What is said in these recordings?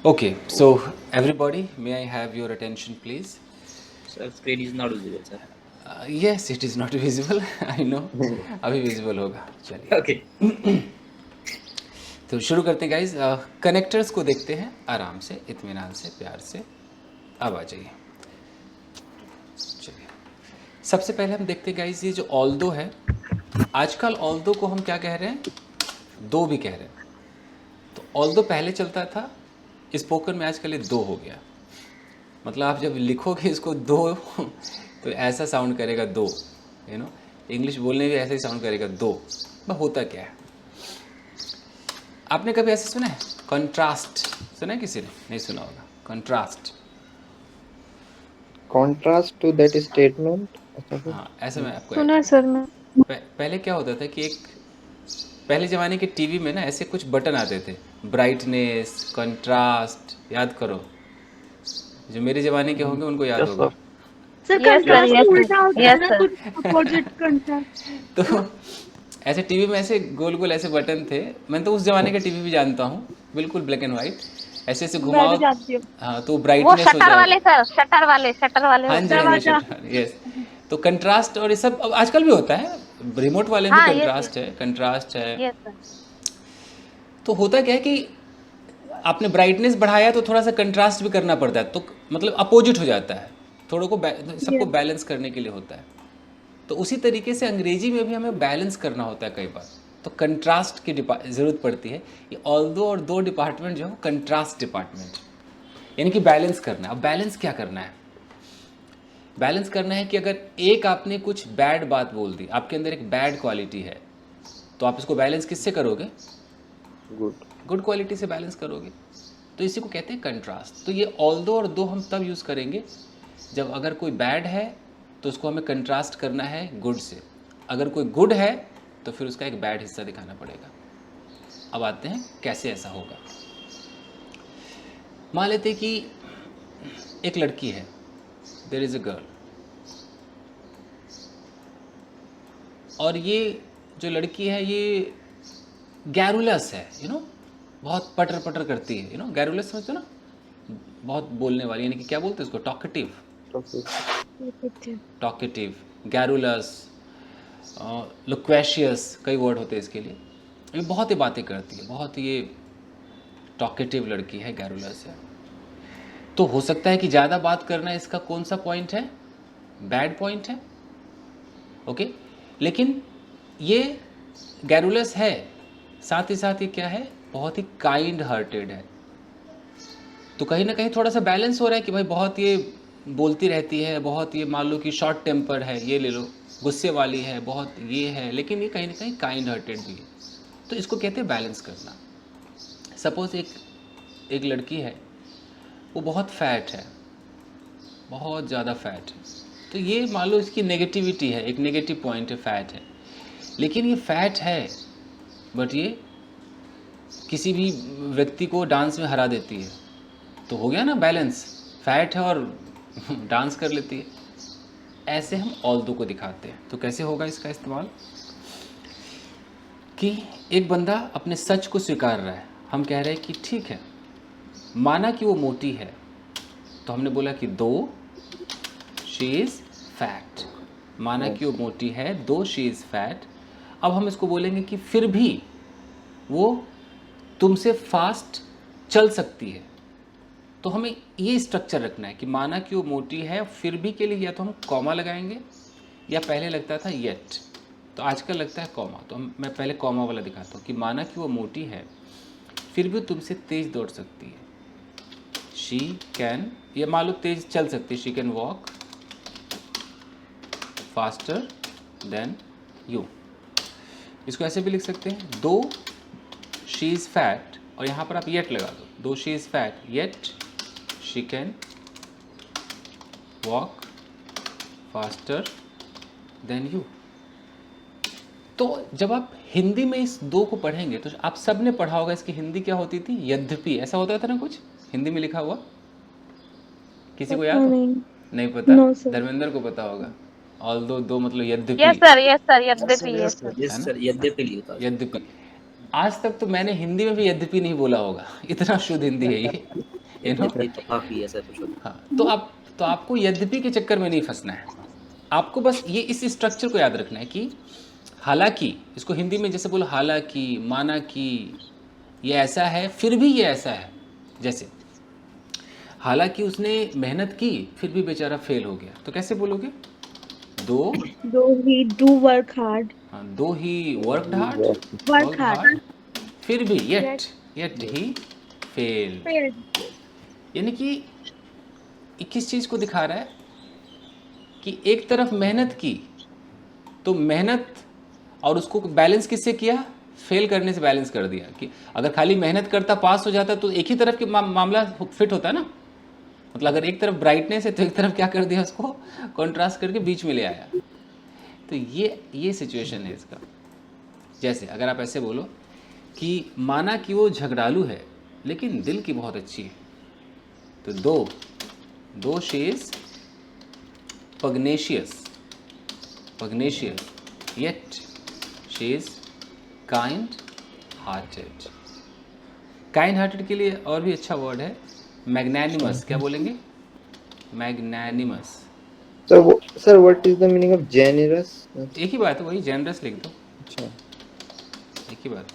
Okay, so everybody, may I have your attention, please? Sir, screen is not visible, sir. Yes, it is not visible. I know. अभी visible होगा. चलिए. Okay. तो शुरू करते हैं guys. Connectors को देखते हैं आराम से, इत्मीनान से, प्यार से. अब आ जाइए. चलिए. सबसे पहले हम देखते हैं गाइज, ये जो ऑल्दो है, आजकल ऑल्दो को हम क्या कह रहे हैं? दो भी कह रहे हैं. तो ऑल्दो पहले चलता था, स्पोकन में आजकल ये दो हो गया. मतलब आप जब लिखोगे इसको दो तो ऐसा साउंड करेगा दो, इंग्लिश बोलने भी ऐसा ही साउंड करेगा दो. पर होता क्या है? आपने कभी ऐसे सुना है? कंट्रास्ट सुना है किसी ने? नहीं सुना होगा. Contrast. Contrast to that statement. अच्छा फिर हाँ, ऐसे मैं आपको सुना है सर मैं। पहले क्या होता था कि एक पहले ज़माने के टीवी में ना ऐसे कुछ बटन आते थे, ब्राइटनेस, कंट्रास्ट. याद करो, जो मेरे ज़माने के होंगे उनको याद यस होगा. Sir yes sir sir, contrast yes उल्टा सर, होता है यस ना, सर। कुछ अपोजिट कंट्रास्ट। तो ऐसे टीवी में ऐसे गोल गोल ऐसे बटन थे. मैं तो उस ज़माने का टीवी भी जानता हूँ, बिल्कुल ब्लैक एंड वाइट. ऐसे ऐसे मैं घुमाओ. भी जानती हूँ। हाँ, तो वो ब्राइटनेस हो शटर वाले जाएगा. सर, शटर वाले हाँ होते जी, हैं। हाँ जी, दरवाजा। यस. तो कंट्रास्ट और ये सब अब आजकल भी होता है. रिमोट वाले में हाँ, भी यस कंट्रास्ट है, कंट्रास्ट है. Yes sir. तो होता क्या है कि आपने ब्राइटनेस बढ़ाया तो थोड़ा सा कंट्रास्ट भी करना पड़ता है, तो मतलब अपोजिट हो जाता है. थोड़ों को सबको Yes. बैलेंस करने के लिए होता है. तो उसी तरीके से अंग्रेजी में भी हमें बैलेंस करना होता है कई बार. तो कंट्रास्ट की ज़रूरत पड़ती है. ये ऑल्दो और दो डिपार्टमेंट जो है कंट्रास्ट डिपार्टमेंट, यानी कि बैलेंस करना है. अब बैलेंस क्या करना है? बैलेंस करना है कि अगर एक आपने कुछ बैड बात बोल दी, आपके अंदर एक बैड क्वालिटी है, तो आप इसको बैलेंस किससे करोगे? गुड. गुड क्वालिटी से बैलेंस करोगे. तो इसी को कहते हैं कंट्रास्ट. तो ये ऑल्दो और दो हम तब यूज़ करेंगे जब अगर कोई बैड है तो उसको हमें कंट्रास्ट करना है गुड से. अगर कोई गुड है तो फिर उसका एक बैड हिस्सा दिखाना पड़ेगा. अब आते हैं कैसे ऐसा होगा. मान लेते हैं कि एक लड़की है, देयर इज़ अ गर्ल, और ये जो लड़की है ये गैरुलस है, बहुत पटर पटर करती है. गैरुलस समझते हो ना? बहुत बोलने वाली, यानी कि क्या बोलते हैं उसको? टॉकेटिव. टॉकेटिव, गैरुलस, लोक्वेशियस, कई वर्ड होते हैं इसके लिए. ये बहुत ही बातें करती है, बहुत ये टॉकेटिव लड़की है, गैरुलस है. तो हो सकता है कि ज़्यादा बात करना इसका कौन सा पॉइंट है? बैड पॉइंट है. ओके. लेकिन ये गैरुलस है, साथ ही साथ ये क्या है? बहुत ही काइंड हार्टेड है. तो कहीं ना कहीं थोड़ा सा बैलेंस हो रहा है कि भाई बहुत ये बोलती रहती है, बहुत ये मान लो कि शॉर्ट टेम्पर है, ये ले लो, गुस्से वाली है, बहुत ये है, लेकिन ये कहीं ना कहीं काइंड हार्टेड भी है. तो इसको कहते हैं बैलेंस करना. सपोज एक लड़की है, वो बहुत फैट है, बहुत ज़्यादा फैट है. तो ये मान लो इसकी नेगेटिविटी है, एक नेगेटिव पॉइंट है, फैट है. लेकिन ये फैट है बट ये किसी भी व्यक्ति को डांस में हरा देती है. तो हो गया ना बैलेंस. फैट है और डांस कर लेती है. ऐसे हम ऑल्दो को दिखाते हैं. तो कैसे होगा इसका इस्तेमाल? कि एक बंदा अपने सच को स्वीकार रहा है. हम कह रहे हैं कि ठीक है, माना कि वो मोटी है, तो हमने बोला कि दो शी इज़ फैट. माना कि वो मोटी है, दो शी इज़ फैट. अब हम इसको बोलेंगे कि फिर भी वो तुमसे फास्ट चल सकती है. तो हमें ये स्ट्रक्चर रखना है कि माना कि वो मोटी है, फिर भी के लिए या तो हम कॉमा लगाएंगे, या पहले लगता था येट, तो आजकल लगता है कॉमा. तो मैं पहले कॉमा वाला दिखाता हूँ कि माना कि वो मोटी है, फिर भी तुमसे तेज़ दौड़ सकती है. शी कैन, ये मान लो तेज़ चल सकती है, she can walk faster than you. इसको ऐसे भी लिख सकते हैं, दो शी इज़ फैट, और यहाँ पर आप येट लगा दो. दो she is fat yet she can walk faster than you. तो जब आप हिंदी में इस दो को पढ़ेंगे तो आप सब ने पढ़ा होगा, इसकी हिंदी क्या होती थी? यद्यपि. ऐसा होता था ना कुछ हिंदी में लिखा हुआ? किसी को याद हो? नहीं पता? No, sir. धर्मेंद्र को पता होगा. ऑल्दो दो मतलब यद्यपि. यस सर, यस सर, यद्यपि, यस सर. Yes, है ना? sir. यद्यपि लिखा है. यद्यपि. आज तक तो मैंने हिंदी में भी यद्यपि नहीं बोला होगा, इतना शुद्ध हिंदी है ये, यू नो। ये तो काफी है सर, तो शुद्ध। हाँ, तो आपको यद्यपि के चक्कर में नहीं फंसना है। आपको बस ये इस स्ट्रक्चर को याद रखना है कि हालांकि, इसको हिंदी में जैसे बोलो हालांकि, माना कि, ये ऐसा है फिर भी ये ऐसा है। जैसे हालांकि उसने मेहनत की फिर भी बेचारा फेल हो गया, तो कैसे बोलोगे? दो, Though he do work hard. हाँ, दो he worked hard, Work hard. फिर भी येट ही फेल। Failed. यानी कि ये किस चीज़ को दिखा रहा है कि एक तरफ मेहनत की, तो मेहनत और उसको बैलेंस किससे किया? फेल करने से बैलेंस कर दिया। कि अगर खाली मेहनत करता पास हो जाता तो एक ही तरफ के मामला फिट होता ना। मतलब अगर एक तरफ ब्राइटनेस है तो एक तरफ क्या कर दिया, उसको कॉन्ट्रास्ट करके बीच में ले आया। तो ये सिचुएशन है इसका। जैसे अगर आप ऐसे बोलो कि माना कि वो झगड़ालू है लेकिन दिल की बहुत अच्छी है, तो दो she is पग्नेशियस yet she is kind hearted. Kind hearted के लिए और भी अच्छा वर्ड है मैग्नानिमस। क्या बोलेंगे? Magnanimous. Sir what is the meaning of generous? एक ही बात है, वही जेनरस लिख दो, अच्छा, एक ही बात।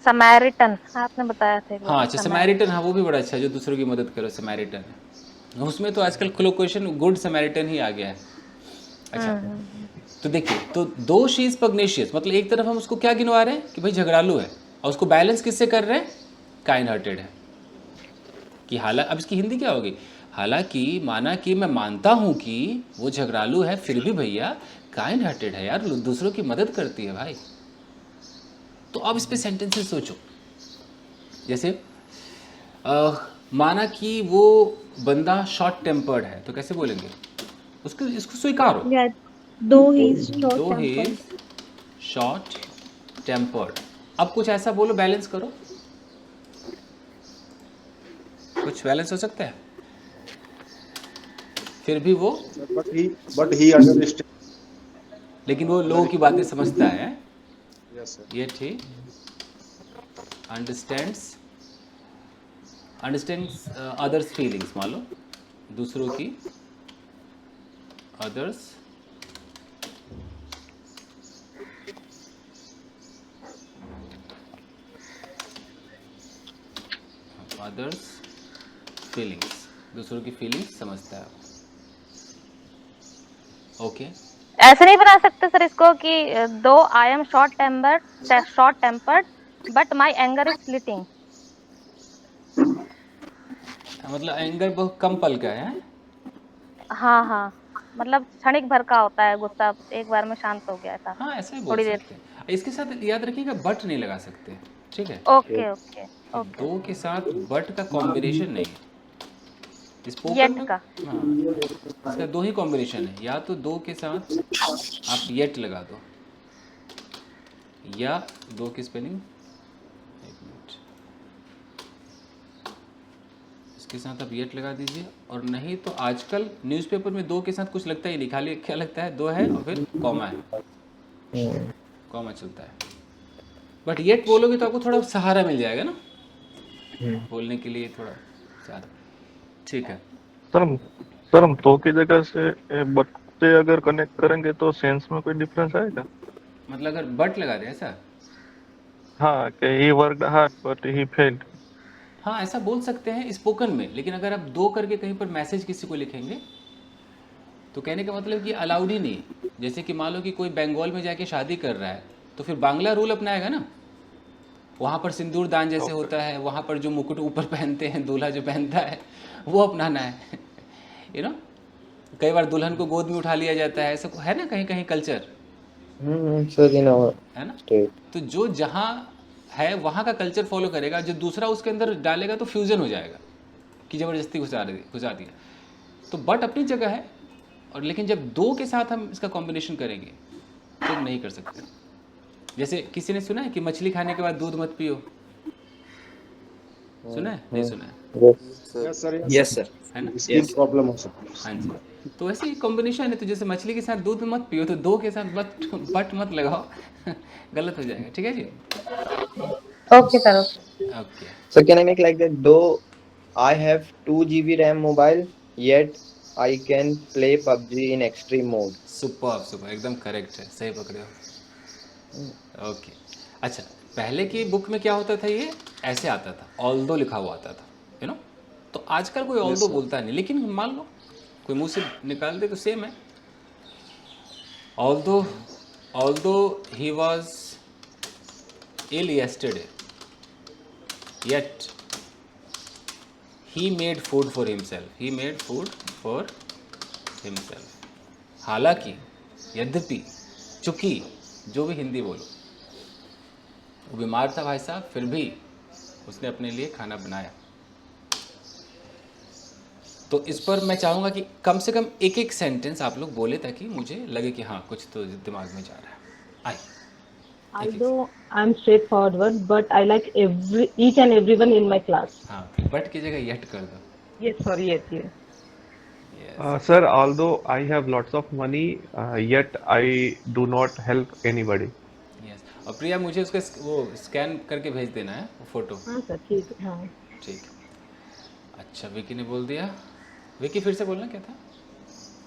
समैरिटन आपने बताया था एक बार। हाँ अच्छा, समैरिटन, हाँ वो भी बड़ा अच्छा है, जो दूसरों की मदद करो, समैरिटन है। उसमें तो आजकल कोलोकेशन गुड समैरिटन ही आ गया है। अच्छा, तो देखिए, तो दो शी इज पग्नेशियस, मतलब एक तरफ हम उसको क्या गिनवा रहे हैं कि भाई झगड़ालू है, और उसको बैलेंस किससे कर रहे हैं? काइंड हार्टेड है। कि अब इसकी हिंदी क्या होगी? हालांकि माना कि मैं मानता हूं कि वो झगड़ालू है फिर भी भैया काइंड हार्टेड है यार, दूसरों की मदद करती है भाई। तो अब इस पे सेंटेंसेस सोचो। जैसे माना कि वो बंदा शॉर्ट टेम्पर्ड है, तो कैसे बोलेंगे? इसको स्वीकारो। Yeah. Though he is short दो ही tempered. Short tempered. अब कुछ ऐसा बोलो, बैलेंस करो, कुछ बैलेंस हो सकता है। फिर भी वो but he understands. लेकिन वो लोगों की बातें समझता है। Yes, sir. ये ठीक, अंडरस्टैंड्स अदर्स फीलिंग्स, मान लो दूसरों की, अदर्स फीलिंग्स, दूसरों की फीलिंग्स समझता है। ओके, ऐसे नहीं बना सकते सर इसको कि though I am short tempered but my anger is fleeting. मतलब एंगर बहुत कम पल का है। हाँ, मतलब क्षणिक भर का होता है गुस्सा, एक बार में शांत हो गया था। हाँ, ऐसा ही बोल थोड़ी देर। सकते हैं। इसके साथ याद रखिएगा बट नहीं लगा सकते, ठीक है? ओके दो के साथ बट का कॉम्बिनेशन नहीं है। स्पोकन येट में का। हाँ, इसका दो ही कॉम्बिनेशन है, या तो दो के साथ आप येट लगा दो, या दो की स्पेलिंग, एक मिनट, इसके साथ आप येट लगा दीजिए। और नहीं तो आजकल न्यूज़पेपर में दो के साथ कुछ लगता ही नहीं, खाली क्या लगता है? दो है और फिर कॉमा है, कॉमा चलता है। बट येट बोलोगे तो आपको थोड़ा सहारा मिल जाएगा ना बोलने के लिए, थोड़ा ज़्यादा। ठीक है, सर हम तो की जगह से बट से अगर कनेक्ट करेंगे तो सेंस में कोई डिफरेंस आएगा? मतलब अगर बट लगा दे ऐसा, हाँ, कि he worked hard but he failed. हाँ ऐसा बोल सकते हैं स्पोकन में। लेकिन अगर आप दो करके कहीं पर मैसेज किसी को लिखेंगे तो कहने का मतलब कि अलाउड ही नहीं। जैसे कि मान लो कि कोई बंगाल में जाके शादी कर रहा है तो फिर बांग्ला रूल अपनाएगा ना, वहाँ पर सिंदूर दान जैसे होता है, वहाँ पर जो मुकुट ऊपर पहनते हैं दूल्हा जो पहनता है वो अपनाना है। यू नो, कई बार दुल्हन को गोद में उठा लिया जाता है, ऐसा है ना कहीं कहीं कल्चर, सर इन आवर है ना? स्टेट। तो जो जहाँ है वहाँ का कल्चर फॉलो करेगा, जो दूसरा उसके अंदर डालेगा तो फ्यूजन हो जाएगा कि ज़बरदस्ती घुसा दिया। तो बट अपनी जगह है, और लेकिन जब दो के साथ हम इसका कॉम्बिनेशन करेंगे तो नहीं कर सकते। जैसे किसी ने सुना है कि मछली खाने के बाद दूध मत पियो, सुना है? नहीं सुना है? Yes, sir. Yes sir. है ना? इसकी प्रॉब्लम हो सकती है। हाँ जी, तो ऐसे ही कॉम्बिनेशन है। तो जैसे मछली के साथ दूध मत पियो, तो दो के साथ बट मत लगाओ, गलत हो जाएगा। ठीक है जी। Okay, sir. Okay. Okay So can I make like that? Though I have 2 GB RAM mobile, yet I can play PUBG in extreme mode. Super super, एकदम करेक्ट है, सही पकड़े हो। ओके अच्छा, पहले की बुक में क्या होता था, ये ऐसे आता था, ऑल्दो लिखा हुआ आता था, यू नो। तो आजकल कोई ऑल्दो बोलता नहीं, लेकिन मान लो कोई मुंह से निकाल दे तो सेम है। Although he was ill yesterday, yet he made food for himself. He made food for himself. हालांकि, यद्यपि, चूंकि, जो भी हिंदी बोलो, वो बीमार था भाई साहब, फिर भी उसने अपने लिए खाना बनाया। तो इस पर मैं चाहूँगा कि कम से कम एक एक सेंटेंस आप लोग बोले, ताकि मुझे लगे कि हाँ कुछ तो दिमाग में जा रहा है। आइए, Although I'm straightforward, but I like each and everyone in my class. हाँ, बट की जगह यट कर दो। Yes, sorry, yes. Yes Sir, although I have lots of money, yet I do not help anybody. Yes. और प्रिया, मुझे उसका वो scan करके भेज देना है, वो फोटो। हाँ सर, ठीक है, हाँ। ठीक। अच्छा, विकी ने बोल दिया। विकी फिर से बोलना क्या था?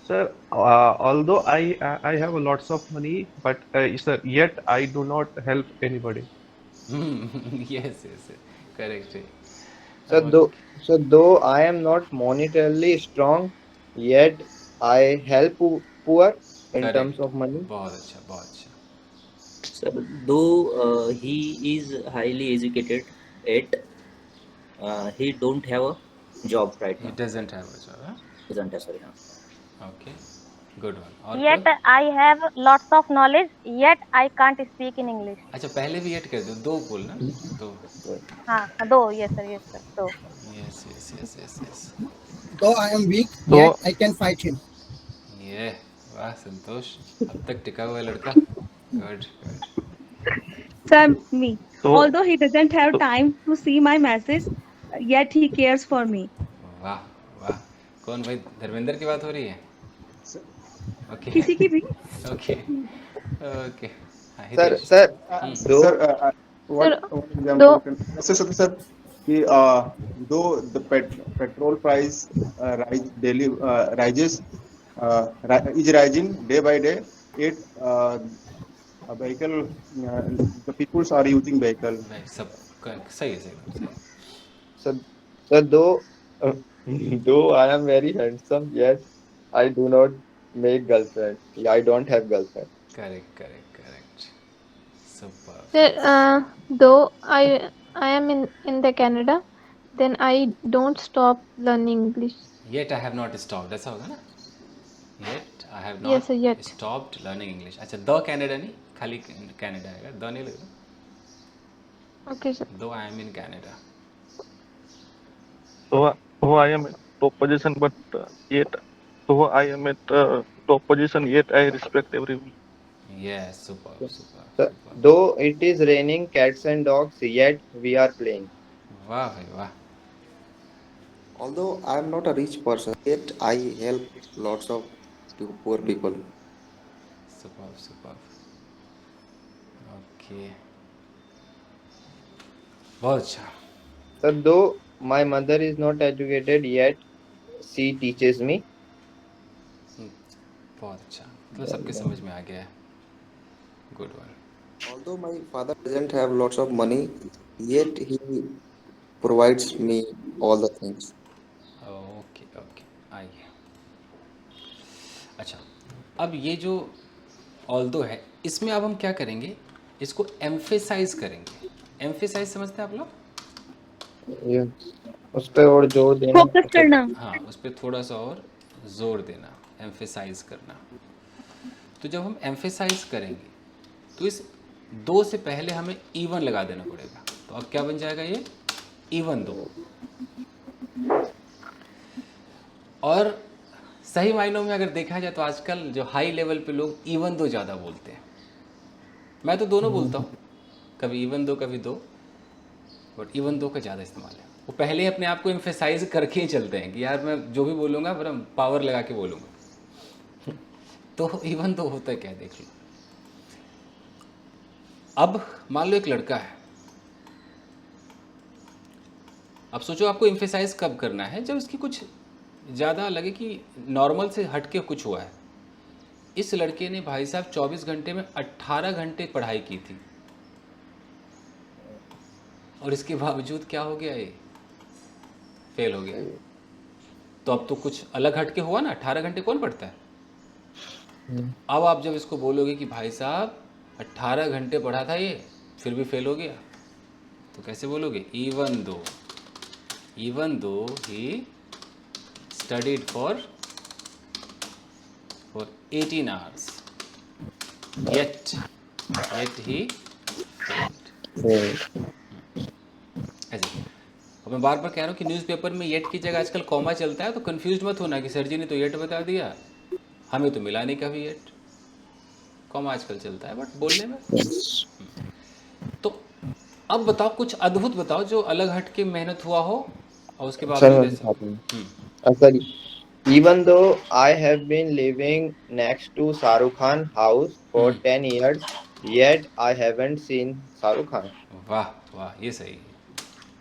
Sir, although I have lots of money, but sir, yet I do not help anybody. Yes yes, correct है। So though I am not monetarily strong, yet I help poor in terms correct, of money. बहुत अच्छा, बहुत अच्छा। Sir, though he is highly educated, yet he don't have a job right he now. Doesn't have a job. Doesn't have, sorry. Okay, good one. और Yet कोई? I have lots of knowledge, yet I can't speak in English. अच्छा, पहले भी add कर दो, दो बोलना, दो। हाँ, दो, yes sir, दो। Yes yes yes yes yes, Though I am weak, So, yet I can fight him. ये, वाह संतोष, अब तक टिका हुआ है लड़का। Good good. Sir, me. so, Although he doesn't have so time to see my message, yet he cares for me. वाह वाह, कौन भाई, धर्मेंद्र की बात हो रही है? ओके किसी की भी? Okay okay. हाँ, Sir, Hitesh. sir, though Sir, one example can ऐसे सकते सर कि though the petrol price rise daily rises is rising day by day, yet a vehicle the peoples are using vehicle. भाई सब सही है, सही है। so though I am very handsome, yet I do not make girlfriend. I don't have girlfriend. Correct correct correct, super. Sir, though I am in the Canada, then I don't stop learning English. Yet I have not stopped, ऐसा होगा ना? Yet I have Yes, sir, not yet. Stopped learning English. अच्छा, the Canada नहीं, खाली Canada आएगा, the नहीं लगेगा। Okay, sir. दो I am in Canada. so I am at top position, but yet, though I am at top position, yet I respect everyone. Yes, super super So, super. though it is raining cats and dogs, yet we are playing. वाह भाई वाह। Although I am not a rich person, yet I help lots of poor people. Super super, okay, बहुत अच्छा। So, though my mother is not educated, yet she teaches me. बहुत अच्छा, मतलब सबके समझ में आ गया है। Good one. Although my father doesn't have lots of money, yet he provides me all the things. Okay okay, आइए। अच्छा, अब ये जो ऑल्दो है, इसमें अब हम क्या करेंगे, इसको एम्फेसाइज करेंगे। एम्फेसाइज समझते हैं आप लोग? उस पे और जोर देना. Focus करना. हाँ, उस पर थोड़ा सा और जोर देना, एम्फेसाइज करना। तो जब हम एम्फेसाइज करेंगे तो इस दो से पहले हमें इवन लगा देना पड़ेगा। तो अब क्या बन जाएगा, ये इवन दो। और सही मायनों में अगर देखा जाए तो आजकल जो हाई लेवल पे लोग इवन दो ज़्यादा बोलते हैं। मैं तो दोनों बोलता हूँ, कभी इवन दो कभी दो, बट इवन दो का ज़्यादा इस्तेमाल है। वो पहले ही अपने आप को एम्फेसाइज करके ही चलते हैं कि यार मैं जो भी बोलूँगा फिर हम पावर लगा के बोलूँगा। तो इवन दो होता है क्या, देख लो। अब मान लो एक लड़का है, अब सोचो आपको इम्फेसाइज कब करना है, जब इसकी कुछ ज़्यादा लगे कि नॉर्मल से हट के कुछ हुआ है। इस लड़के ने भाई साहब 24 घंटे में 18 घंटे पढ़ाई की थी, और इसके बावजूद क्या हो गया, ये फेल हो गया। तो अब तो कुछ अलग हट के हुआ ना, 18 घंटे कौन पढ़ता है। अब आप जब इसको बोलोगे कि भाई साहब 18 घंटे पढ़ा था ये, फिर भी फेल हो गया, तो कैसे बोलोगे? Even though he studied for 18 hours, yet he failed। ऐसे। और मैं बार बार कह रहा हूँ कि न्यूज़पेपर में येट की जगह आजकल कॉमा चलता है, तो कंफ्यूज मत होना कि सर जी ने तो येट बता दिया, हमें तो मिला नहीं कभी येट। कॉमा आजकल चलता है बट बोलने में। तो अब बताओ, कुछ अद्भुत बताओ जो अलग हट के मेहनत हुआ हो और उसके सर बावजूद मैं ऐसा। बताता हूँ। Sir, even though I have been living next to Shahrukh Khan house for 10 years, yet I haven't seen Shahrukh Khan। वाह वाह, ये सही है,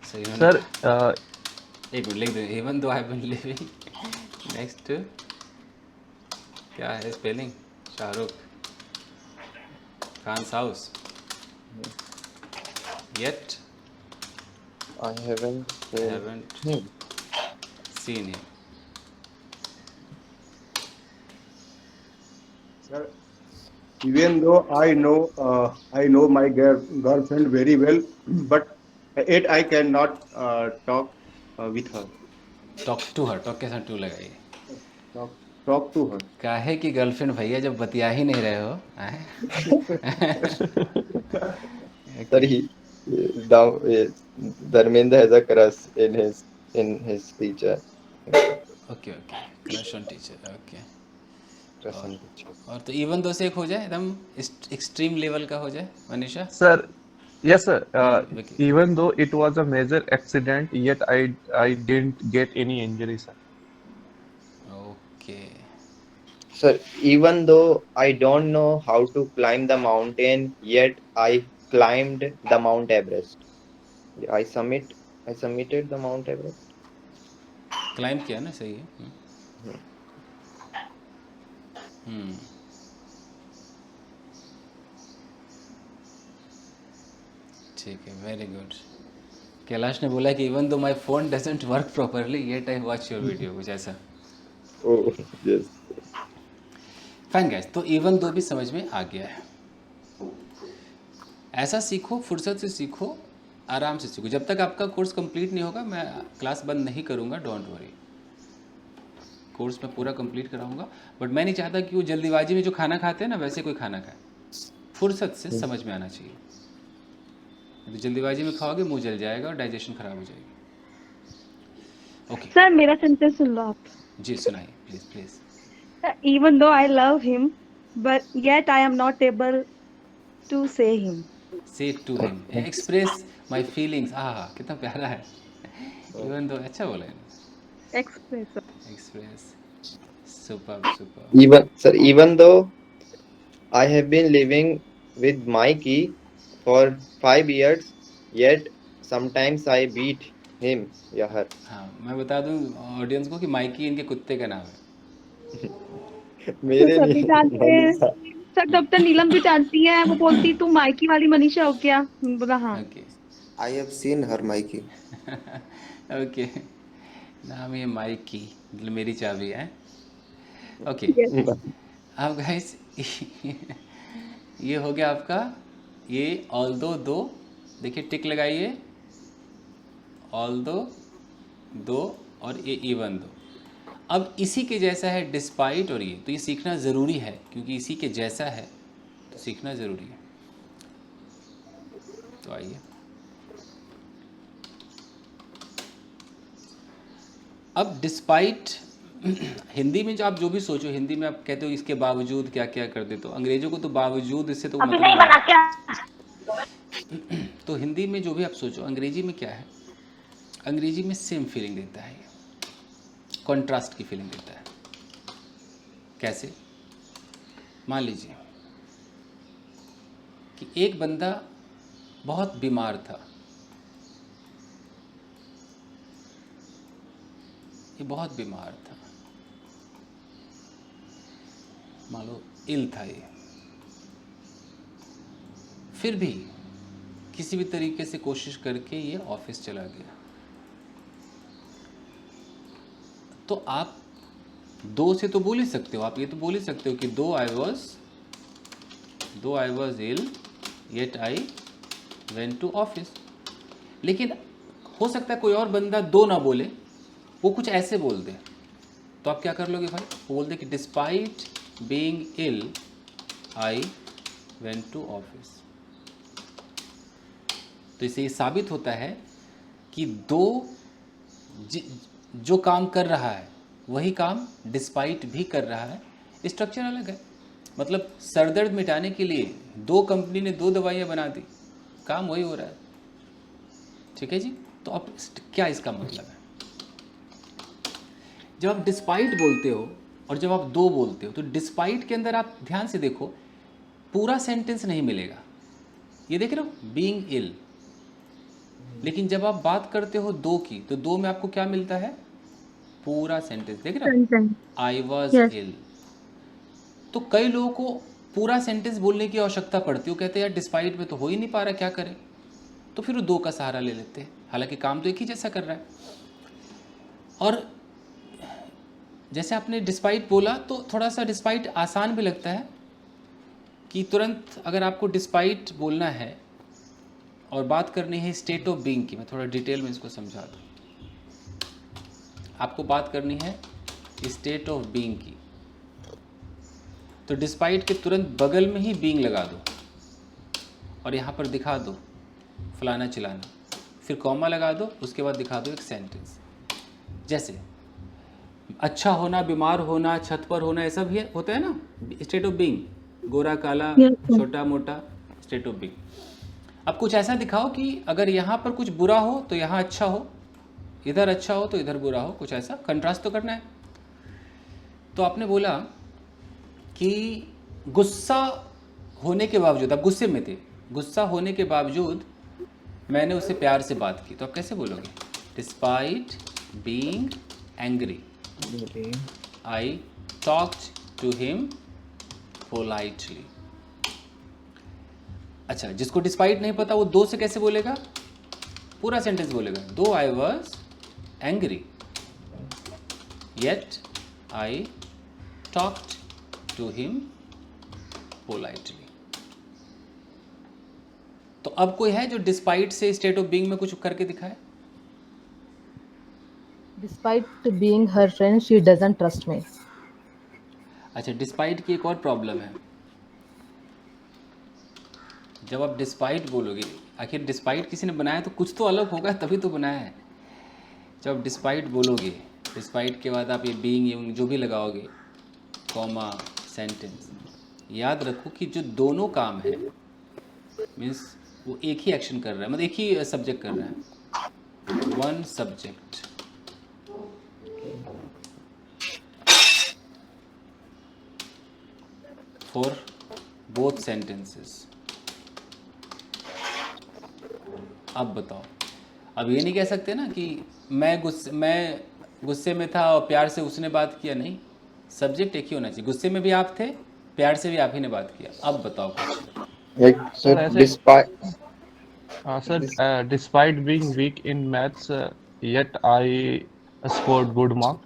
सही होना सर चाहिए। एक मिनट लिख दो, even though I been living next, क्या है spelling, Shahrukh Khan house, yet I haven't seen haven't him। Seen him. Sir, even though I know my girlfriend very well, but yet I cannot talk with her. Talk to her, talk के साथ to लगाइए। Talk to her. काहे की girlfriend भैया, जब बतिया ही नहीं रहे हो। Sir, Dharmendra has a crush in his teacher। Okay okay, crush on teacher, okay. Crush on teacher। और तो इवन दो से एक हो जाए, एकदम एक्सट्रीम लेवल का हो जाए, Manisha. Sir yes sir, Vicky. even though it was a major accident, yet I didn't get any injury, sir. Okay. Sir, even though I don't know how to climb the mountain, yet I climbed the Mount Everest। I submitted the Mount Everest। Climb किया ना, सही है। ठीक है, very good. Kailash ने बोला कि even though my phone doesn't work properly, yet I watch your video, कुछ ऐसा। Oh, yes। फाइन गाइस, तो इवन दो भी समझ में आ गया है। ऐसा सीखो, फुर्सत से सीखो, आराम से सीखो। जब तक आपका कोर्स कंप्लीट नहीं होगा मैं क्लास बंद नहीं करूँगा, डोंट वरी। कोर्स मैं पूरा कंप्लीट कराऊंगा, बट मैं नहीं चाहता कि वो जल्दीबाजी में जो खाना खाते हैं ना, वैसे कोई खाना खाए। फुर्सत से समझ में आना चाहिए। तो जल्दीबाजी में खाओगे मुंह जल जाएगा और डाइजेशन खराब हो जाएगी। ओके सर मेरा सेंटेंस सुन लो आप। जी सुनाइए, please please. Even though I love him, but yet I am not able to say him। Say to him, express my feelings. कितना प्यारा है। इवन दो, अच्छा बोला है। Express। Express, super super. Even though I have been living with Mikey for 5 years, yet sometimes I beat him या her। हाँ, मैं बता दूं ऑडियंस को कि माइकी इनके कुत्ते का नाम है। मेरे सभी जानते हैं मनीषा। सर, डॉक्टर नीलम भी जानती है। वो बोलती तू माइकी वाली मनीषा हो क्या, बोला हाँ। Okay I have seen her, Mikey। Okay, नाम ये माइकी, मतलब मेरी चाबी है। ओके, अब गाइस ये हो गया आपका, ये ऑल्दो दो, देखिए टिक लगाइए, ऑल्दो दो, और ये इवन दो। अब इसी के जैसा है डिस्पाइट और ये, तो ये सीखना ज़रूरी है, क्योंकि इसी के जैसा है तो सीखना ज़रूरी है। तो आइए, अब डिस्पाइट हिंदी में जो आप जो भी सोचो, हिंदी में आप कहते हो इसके बावजूद क्या क्या कर देते हो, अंग्रेजों को तो बावजूद इससे तो अभी मतलब नहीं बना क्या? तो हिंदी में जो भी आप सोचो, अंग्रेजी में क्या है, अंग्रेजी में सेम फीलिंग देता है, कॉन्ट्रास्ट की फीलिंग देता है। कैसे? मान लीजिए कि एक बंदा बहुत बीमार था, ये बहुत बीमार था, मान लो इल था ये, फिर भी किसी भी तरीके से कोशिश करके ये ऑफिस चला गया। तो आप दो से तो बोल ही सकते हो, आप ये तो बोल ही सकते हो कि though I was ill yet I went to office. लेकिन हो सकता है कोई और बंदा दो ना बोले, वो कुछ ऐसे बोल दे, तो आप क्या कर लोगे भाई? वो बोल दे कि despite being ill I went to office. तो इससे ये साबित होता है कि जो काम कर रहा है वही काम डिस्पाइट भी कर रहा है, स्ट्रक्चर अलग है। मतलब सरदर्द मिटाने के लिए दो कंपनी ने दो दवाइयाँ बना दी, काम वही हो रहा है। ठीक है जी। तो अब क्या इसका मतलब है? जब आप डिस्पाइट बोलते हो और जब आप दो बोलते हो, तो डिस्पाइट के अंदर आप ध्यान से देखो, पूरा सेंटेंस नहीं मिलेगा। ये देख रहे हो, बीइंग इल। लेकिन जब आप बात करते हो दो की, तो दो में आपको क्या मिलता है? पूरा सेंटेंस। देख रहे हो, आई वॉज इल। तो कई लोगों को पूरा सेंटेंस बोलने की आवश्यकता पड़ती है। वो कहते हैं यार डिस्पाइट में तो हो ही नहीं पा रहा, क्या करें? तो फिर वो दो का सहारा ले लेते हैं, हालांकि काम तो एक ही जैसा कर रहा है। और जैसे आपने डिस्पाइट बोला, तो थोड़ा सा डिस्पाइट आसान भी लगता है कि तुरंत अगर आपको डिस्पाइट बोलना है और बात करनी है स्टेट ऑफ बीइंग की, मैं थोड़ा डिटेल में इसको समझा दूँ। आपको बात करनी है स्टेट ऑफ बीइंग की, तो डिस्पाइट के तुरंत बगल में ही बीइंग लगा दो और यहाँ पर दिखा दो फलाना चिलाना, फिर कॉमा लगा दो, उसके बाद दिखा दो एक सेंटेंस। जैसे अच्छा होना, बीमार होना, छत पर होना, ऐसा भी होता है ना, स्टेट ऑफ बीइंग। गोरा काला, छोटा मोटा, स्टेट ऑफ बीइंग। अब कुछ ऐसा दिखाओ कि अगर यहाँ पर कुछ बुरा हो तो यहाँ अच्छा हो, इधर अच्छा हो तो इधर बुरा हो, कुछ ऐसा कंट्रास्ट तो करना है। तो आपने बोला कि गुस्सा होने के बावजूद, आप गुस्से में थे, गुस्सा होने के बावजूद मैंने उससे प्यार से बात की, तो आप कैसे बोलोगे? Despite being angry I talked to him politely. अच्छा, जिसको डिस्पाइट नहीं पता वो दो से कैसे बोलेगा? पूरा सेंटेंस बोलेगा। Though I was angry yet I talked to him politely. तो अब कोई है जो डिस्पाइट से स्टेट ऑफ बीइंग में कुछ करके दिखाए? Despite being her friend, she doesn't trust me. अच्छा, डिस्पाइट की एक और प्रॉब्लम है। जब आप डिस्पाइट बोलोगे, आखिर डिस्पाइट किसी ने बनाया तो कुछ तो अलग होगा, तभी तो बनाया है। जब डिस्पाइट बोलोगे, डिस्पाइट के बाद आप ये बीइंग जो भी लगाओगे, कॉमा, सेंटेंस, याद रखो कि जो दोनों काम है मीन्स वो एक ही एक्शन कर रहा है, मतलब एक ही सब्जेक्ट कर रहा है। One subject. For both sentences. अब बताओ, अब ये नहीं कह सकते ना कि मैं गुस्से में था और प्यार से उसने बात किया। नहीं, सब्जेक्ट एक ही होना चाहिए। गुस्से में भी आप थे, प्यार से भी आप ही ने बात किया। अब बताओ कुछ। Despite being weak in maths, yet I scored good mark.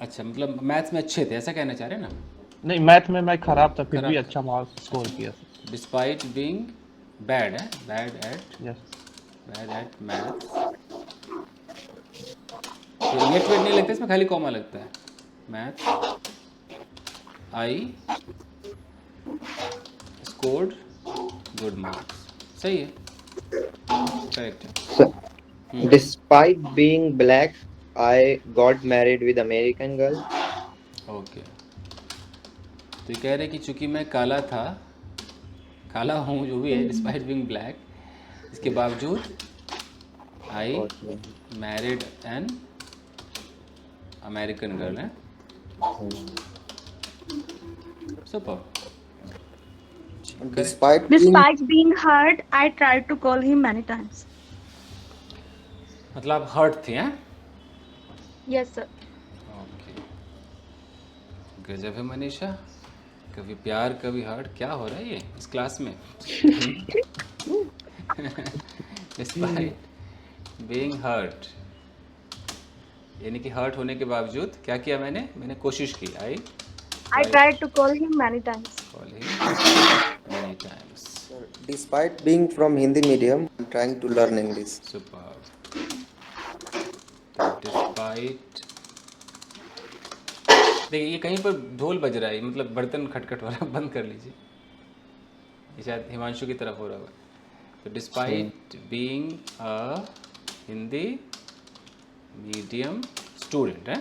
अच्छा, मतलब मैथ्स में अच्छे थे, ऐसा कहना चाह रहे हैं ना? नहीं, मैथ में मैं खराब था, फिर भी अच्छा मार्क्स स्कोर किया। डिस्पाइट बीइंग बैड है, bad at maths. Yet yet नहीं लगता इसमें, खाली कॉमा लगता है। Maths I scored good marks. सही है, करेक्ट है। Despite being black, I got married with American girl. Okay, तो ये कह रहे कि चूंकि मैं काला था, काला हूँ, जो भी है, डिस्पाइट बीइंग ब्लैक, इसके बावजूद I married an American girl है। Super. Despite being hurt, I tried to call him many times. मतलब हर्ट थे हैं? Yes, sir. ओके, गजब है मनीषा, कभी प्यार कभी हर्ट, क्या हो रहा है ये इस क्लास में? डिस्पाइट बीइंग हर्ट, यानी कि हर्ट होने के बावजूद क्या किया मैंने कोशिश की, I tried to call him many times. Call him many times. Sir, despite being from Hindi medium, I'm trying to learn English. Superb. Despite, देखिए ये कहीं पर ढोल बज रहा है, मतलब बर्तन खटखट हो रहा है, बंद कर लीजिए, ये शायद हिमांशु की तरफ हो रहा होगा। तो डिस्पाइट बीइंग अ हिंदी मीडियम स्टूडेंट है,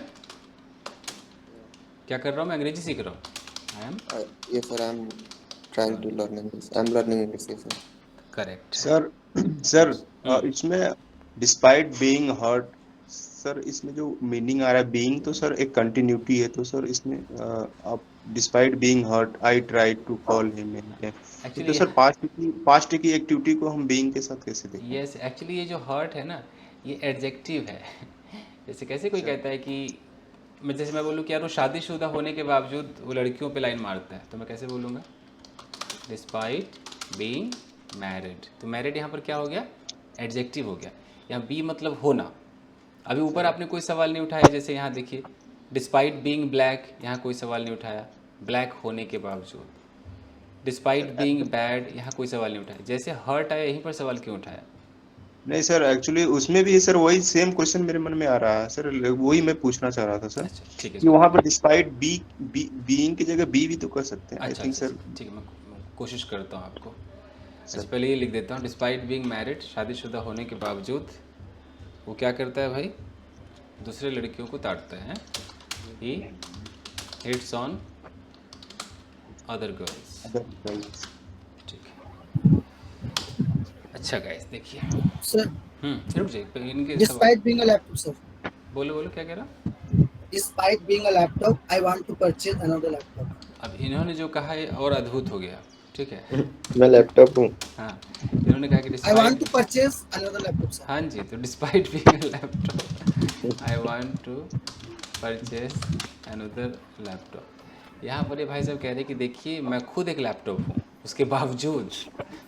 क्या कर रहा हूँ मैं? अंग्रेजी सीख रहा हूँ। I am Yes, sir, I'm trying to learn English. I'm learning English, yes, sir. Correct. Sir इसमें डिस्पाइट बीइंग हर्ट, सर इसमें जो मीनिंग आ रहा है बीइंग, तो सर एक कंटिन्यूटी है, तो सर इसमें आप despite being hurt I try to call him, तो एक्चुअली सर पास्ट की एक्टिविटी को हम बीइंग के साथ कैसे देखें? यस, एक्चुअली ये जो हर्ट है ना, ये एडजेक्टिव है। जैसे कैसे कोई कहता है कि जैसे मैं बोलूँ कि यार वो शादीशुदा होने के बावजूद वो लड़कियों पे लाइन मारता है, तो मैं कैसे बोलूँगा? Despite being married. तो मैरिड यहाँ पर क्या हो गया? एडजेक्टिव हो गया। यहाँ बी मतलब होना। अभी ऊपर आपने कोई सवाल नहीं उठाया, जैसे यहाँ देखिए डिस्पाइट बीइंग ब्लैक, यहाँ कोई सवाल नहीं उठाया, ब्लैक होने के बावजूद। डिस्पाइट बीइंग बैड, यहाँ कोई सवाल नहीं उठाया। जैसे हर्ट आया, यहीं पर सवाल क्यों उठाया? नहीं सर, एक्चुअली उसमें भी सर वही सेम क्वेश्चन मेरे मन में आ रहा है सर, वही मैं पूछना चाह रहा था सर। अच्छा ठीक है, कि वहाँ पर डिस्पाइट बीइंग की जगह बी भी तो कर सकते हैं, आई अच्छा थिंक अच्छा सर। ठीक है, मैं कोशिश करता हूँ आपको। अच्छा पहले ये लिख देता हूँ, डिस्पाइट बीइंग मैरिड, शादीशुदा होने के बावजूद वो क्या करता है भाई? दूसरे लड़कियों को ताड़ता है। He hits on other girls. ठीक है, अच्छा गाइस देखिए, Sir, रुक जाइए इनके सवाल। despite being a laptop, sir. बोलो बोलो, क्या कह रहा? Despite being a laptop, I want to purchase another laptop. अब इन्होंने जो कहा है और अद्भुत हो गया, ठीक है। मैं लैपटॉप हूँ। हाँ, इन्होंने कहा कि I want despite, to purchase another laptop, sir. हाँ जी, तो despite being a laptop, I want to purchase another laptop. यहाँ पर ये भाई साहब कह रहे हैं कि देखिए मैं खुद एक लैपटॉप हूँ, उसके बावजूद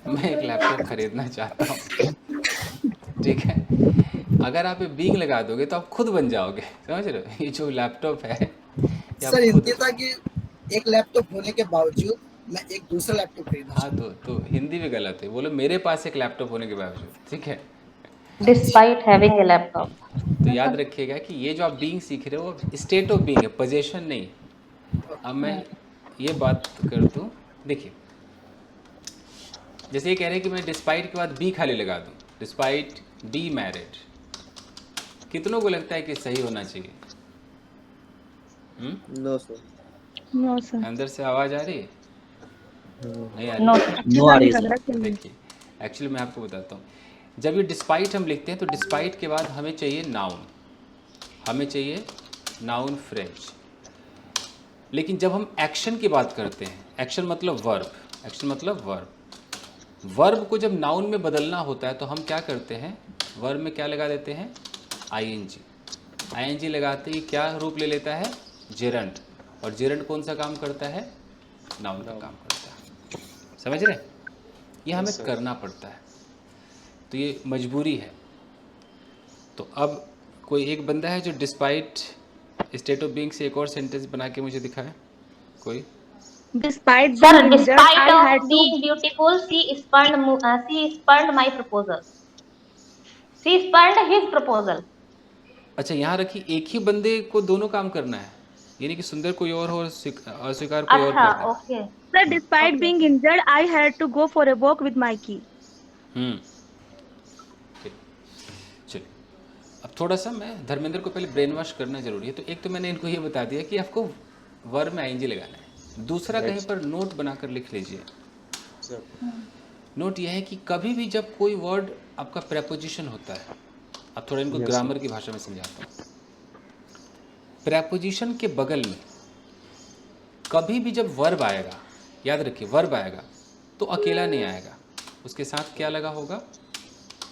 मैं एक लैपटॉप खरीदना चाहता हूँ। ठीक है, अगर आप ये बीइंग लगा दोगे तो आप खुद बन जाओगे, समझ रहे हो? ये जो लैपटॉप है ये आप सर खुद। हिंदी था कि एक लैपटॉप होने के बावजूद मैं एक दूसरा लैपटॉप खरीदना हाँ तो हिंदी भी गलत है, बोलो मेरे पास एक लैपटॉप होने के बावजूद, ठीक है। Despite having a laptop. तो याद रखिएगा कि ये जो आप बीइंग सीख रहे हो वो स्टेट ऑफ बीइंग है, पोजीशन नहीं। अब मैं ये बात कर दूँ, देखिए जैसे ये कह रहे हैं कि मैं डिस्पाइट के बाद बी खाली लगा दूँ, डिस्पाइट बी मैरिड, कितनों को लगता है कि सही होना चाहिए? No, sir. No, sir. अंदर से आवाज़ आ रही है? नहीं आ रही? No. नो आ रही लग सर। रहा है कि देखिए एक्चुअली मैं आपको बताता हूँ, जब ये डिस्पाइट हम लिखते हैं तो डिस्पाइट के बाद हमें चाहिए नाउन, हमें चाहिए नाउन फ्रेज। लेकिन जब हम एक्शन की बात करते हैं, एक्शन मतलब वर्ब, एक्शन मतलब वर्ब, वर्ब को जब नाउन में बदलना होता है तो हम क्या करते हैं? वर्ब में क्या लगा देते हैं? आईएनजी। आईएनजी लगाते ही क्या रूप ले लेता है? जेरंट। और जेरंट कौन सा काम करता है? नाउन का काम करता है। समझ रहे? ये हमें करना पड़ता है, तो ये मजबूरी है। तो अब कोई एक बंदा है जो डिस्पाइट स्टेट ऑफ बीइंग से एक और सेंटेंस बना के मुझे दिखाए कोई। Despite Sir, being injured, despite I had of to. being beautiful, she spurned my proposal. She spurned his proposal. अच्छा यहाँ रखी, एक ही बंदे को दोनों काम करना है, यानी कि सुंदर कोई और हो, अस्वीकार कोई और अच्छा, करता है। okay. Sir, despite being injured, I had to go for a walk with my key. चलिए अब थोड़ा सा मैं धर्मेंद्र को पहले ब्रेन वॉश करना जरूरी है। तो एक तो मैंने इनको ये बता दिया कि आपको वर्ब में आईएनजी लगाना है। दूसरा कहीं पर नोट बनाकर लिख लीजिए। नोट यह है कि कभी भी जब कोई वर्ड आपका प्रेपोजिशन होता है, अब थोड़ा इनको ग्रामर की भाषा में समझाता हूँ। प्रेपोजिशन के बगल में कभी भी जब वर्ब आएगा, याद रखिए वर्ब आएगा तो अकेला नहीं आएगा, उसके साथ क्या लगा होगा?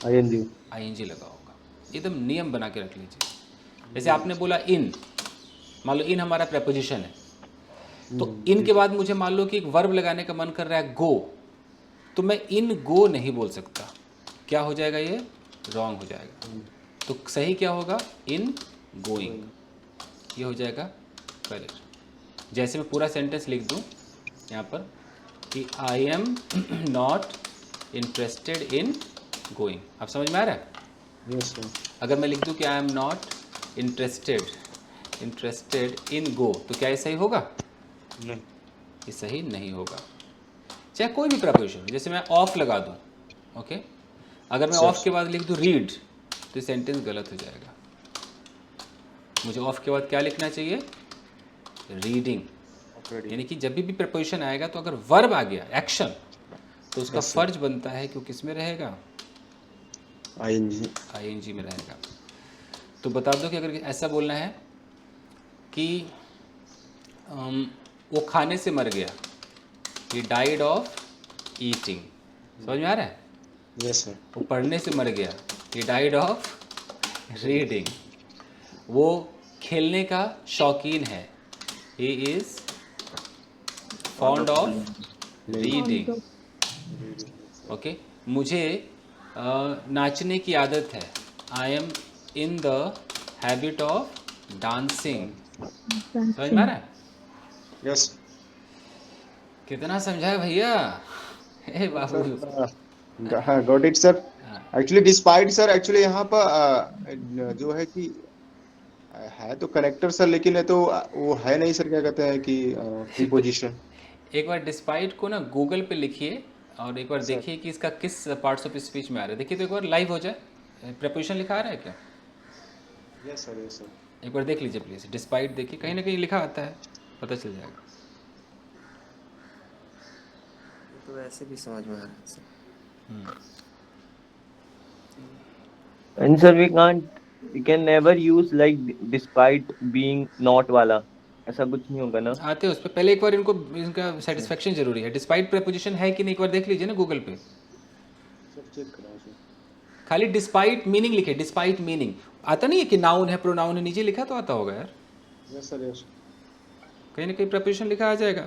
आईएनजी लगा होगा। एकदम नियम बना के रख लीजिए। जैसे आपने बोला इन, मान लो इन हमारा प्रेपोजिशन है, तो इन के बाद मुझे मान लो कि एक वर्ब लगाने का मन कर रहा है गो, तो मैं इन गो नहीं बोल सकता, क्या हो जाएगा, ये रॉन्ग हो जाएगा। तो सही क्या होगा, इन गोइंग, ये हो जाएगा करेक्ट। जैसे मैं पूरा सेंटेंस लिख दूं यहाँ पर कि I am not interested in going, आप समझ में आ रहा है? Yes sir. अगर मैं लिख दूं कि I am not interested in go, तो क्या ये सही होगा? नहीं। ये सही नहीं होगा। चाहे कोई भी प्रपोजिशन, जैसे मैं ऑफ लगा दूं, ओके, अगर मैं ऑफ के बाद लिख दूं रीड, तो सेंटेंस गलत हो जाएगा। मुझे ऑफ के बाद क्या लिखना चाहिए, रीडिंग। यानी कि जब भी प्रपोजिशन आएगा तो अगर वर्ब आ गया, एक्शन, तो उसका फर्ज बनता है कि वो किस में रहेगा, आईएनजी में रहेगा। तो बता दो कि अगर ऐसा बोलना है कि वो खाने से मर गया, he died of eating, समझ में आ रहा है? Yes sir. वो पढ़ने से मर गया, he died of reading। वो खेलने का शौकीन है, he is fond of reading। Okay, मुझे नाचने की आदत है, I am in the habit of dancing। समझ में आ रहा है? यस। कितना समझाया भैया, हे बाबू। Got it sir. Actually despite sir, actually यहाँ पर जो है कि है तो कनेक्टर सर, लेकिन है तो वो है नहीं सर, क्या कहते हैं कि प्रीपोजिशन। एक बार डिस्पाइट को ना गूगल पे लिखिए और एक बार देखिए कि इसका किस पार्ट्स ऑफ स्पीच में आ रहा है। देखिए तो एक बार लाइव हो जाए, प्रीपोजिशन लिखा आ रहा है क्या? Yes sir, yes sir. एक बार देख लीजिए प्लीज, डिस्पाइट देखिए, कहीं ना कहीं लिखा आता है, पता चल जाएगा। तो ऐसे भी समझ में आ रहा है sir. And sir, we can never use like despite being not वाला, ऐसा कुछ नहीं होगा ना? आते हैं उस पर, पहले एक बार इनको, इनका सेटिस्फेक्शन जरूरी है। डिस्पाइट प्रीपोजिशन है कि नहीं एक बार देख लीजिए ना गूगल पे, चेक कराओ सर। खाली डिस्पाइट मीनिंग लिखे, डिस्पाइट मीनिंग आता नहीं है कि नाउन है, प्रोनाउन है, नीचे लिखा तो आता होगा यार, यस सर, यस। कहीं ना कहीं प्रीपोजिशन लिखा आ जाएगा,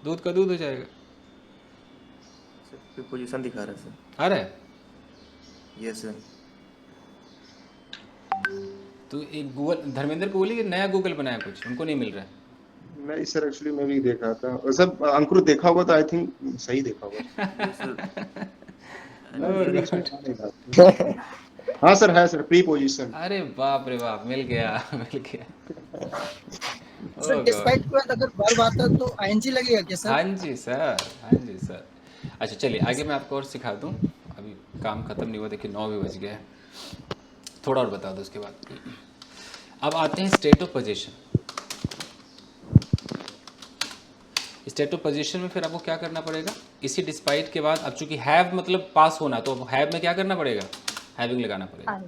दूध का दूध हो जाएगा। प्रीपोजिशन दिखा रहा है सर। आ रहा है? Yes sir. तो एक गूगल, धर्मेंद्र को बोलिए कि नया गूगल बनाया कुछ, उनको नहीं मिल रहा है। नहीं सर, एक्चुअली मैं भी देखा था सब, अंकुर देखा होगा तो आई थिंक सही देखा होगा। हाँ सर, है सर, प्रीपोजिशन। अरे बाप रे बाप, मिल गया मिल गया। सर डिस्पाइट के बाद अगर वर्ब आता तो आईएनजी लगेगा क्या सर? हाँ जी सर, हाँ जी सर। अच्छा चलिए आगे मैं आपको और सिखा दूं, अभी काम खत्म नहीं हुआ, देखिए 9 भी बज गए, थोड़ा और बता दो उसके बाद। अब आते हैं state of position. State of position में फिर आपको क्या करना पड़ेगा, इसी डिस्पाइट के बाद, अब चूंकि हैव मतलब पास होना, तो हैव में क्या करना पड़ेगा, हैविंग लगाना पड़ेगा,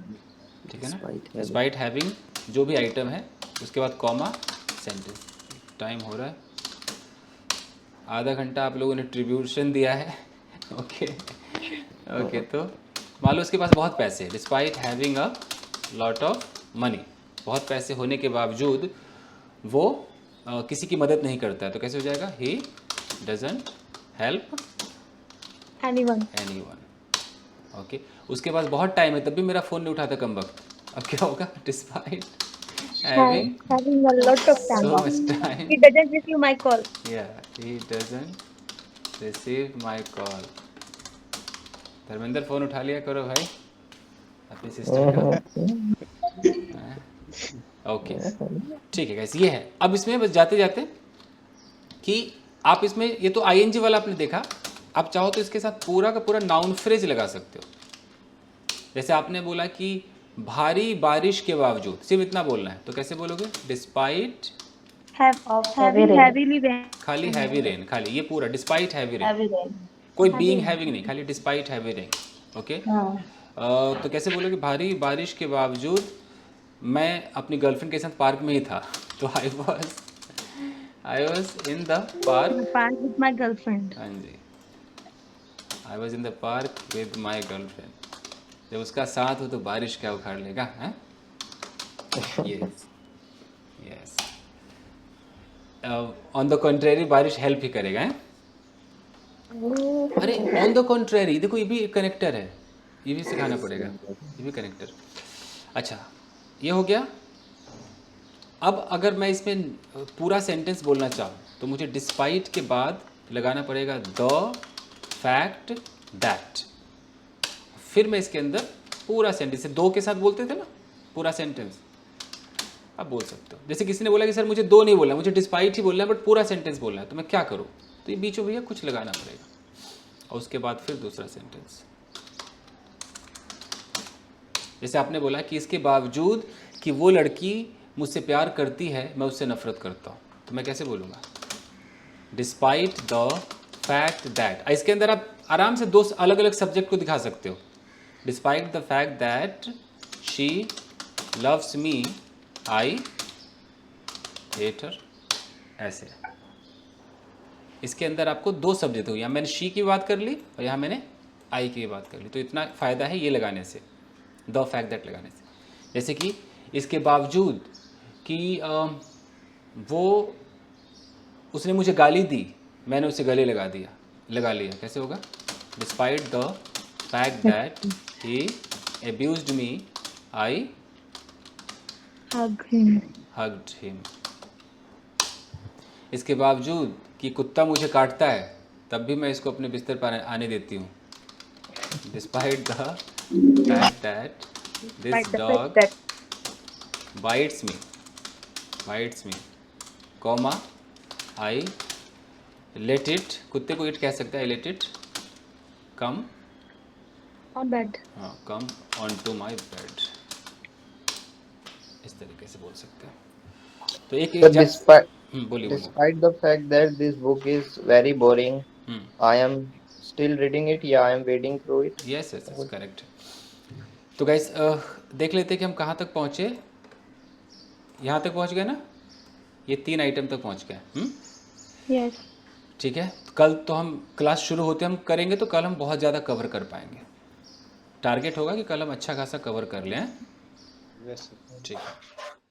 ठीक है ना? डिस्पाइट हैविंग जो भी आइटम है, उसके बाद कॉमा, सेंटेंस। टाइम हो रहा है, आधा घंटा आप लोगों ने ट्रिब्यूशन दिया है। ओके ओके, तो मान लो उसके पास बहुत पैसे, despite having a lot of money, बहुत पैसे होने के बावजूद वो किसी की मदद नहीं करता है, तो कैसे हो जाएगा, he doesn't help anyone. Okay, उसके पास बहुत टाइम है तब भी मेरा फ़ोन नहीं उठाता कम वक्त, अब क्या होगा, despite having a lot of time. so much time, He doesn't receive my call. he doesn't receive my call। Dharmendra phone उठा लिया करो भाई अपनी सिस्टर का। ओके ठीक है गाइस, ये है। अब इसमें बस जाते जाते कि आप इसमें, ये तो आईएनजी वाला आपने देखा, आप चाहो तो इसके साथ पूरा का पूरा नाउन फ्रेज लगा सकते हो। जैसे आपने बोला कि भारी बारिश के बावजूद, सिर्फ इतना बोलना है, तो कैसे बोलोगे, डिस्पाइट heavily rain. खाली हैवी रेन, खाली ये पूरा डिस्पाइट हैवी रेन, कोई बीइंग हैविंग नहीं, खाली डिस्पाइट हैवी रेन। ओके, तो कैसे बोलोगे, भारी बारिश के बावजूद मैं अपनी गर्लफ्रेंड के साथ पार्क में ही था, तो I was in the park with my girlfriend. हाँ जी, I was in the park with my girlfriend. जब उसका साथ हो तो बारिश क्या उखाड़ लेगा, हैं? Yes yes. On the contrary बारिश हेल्प ही करेगा हैं? अरे ऑन द कॉन्ट्रेरी देखो, ये भी एक कनेक्टर है, ये भी सिखाना पड़ेगा, ये भी कनेक्टर। अच्छा ये हो गया। अब अगर मैं इसमें पूरा सेंटेंस बोलना चाहूँ तो मुझे डिस्पाइट के बाद लगाना पड़ेगा द फैक्ट दैट, फिर मैं इसके अंदर पूरा सेंटेंस, दो के साथ बोलते थे ना पूरा सेंटेंस, आप बोल सकते हो। जैसे किसी ने बोला कि सर मुझे दो नहीं बोलना, मुझे डिस्पाइट ही बोलना है बट पूरा सेंटेंस बोलना है, तो मैं क्या करूँ? तो ये बीचों भैया कुछ लगाना पड़ेगा और उसके बाद फिर दूसरा सेंटेंस। जैसे आपने बोला कि इसके बावजूद कि वो लड़की मुझसे प्यार करती है मैं उससे नफरत करता हूँ, तो मैं कैसे बोलूँगा? Despite the fact that. इसके अंदर आप आराम से दो अलग अलग सब्जेक्ट को दिखा सकते हो। Despite the fact that she loves me I hate her, ऐसे। इसके अंदर आपको दो सब्जेक्ट हो, यहाँ मैंने शी की बात कर ली और यहाँ मैंने आई की बात कर ली, तो इतना फ़ायदा है ये लगाने से, द फैक्ट दैट लगाने से। जैसे कि इसके बावजूद कि वो उसने मुझे गाली दी, मैंने उसे गले लगा लिया, कैसे होगा? Despite the fact that he abused me I hugged him. इसके बावजूद कि कुत्ता मुझे काटता है तब भी मैं इसको अपने बिस्तर पर आने देती हूँ। Despite the fact that this dog bites me, comma I let it, कुत्ते को इट कह सकता है, let it come On bed. हाँ come on to my bed, इस तरीके से बोल सकते हैं। तो एक So बोलिए। despite the fact that this book is very boring, I am still reading it. Yeah, I am wading through it. Yes correct. तो गाइस देख लेते हैं कि हम कहाँ तक पहुँचे। यहाँ तक पहुँच गए ना, ये 3 आइटम तक पहुँच गए। Yes. ठीक है, कल तो हम क्लास शुरू होते हम करेंगे, तो कल हम बहुत ज़्यादा कवर कर पाएंगे। टारगेट होगा कि कल हम अच्छा खासा कवर कर लें। Yes, sir. ठीक है।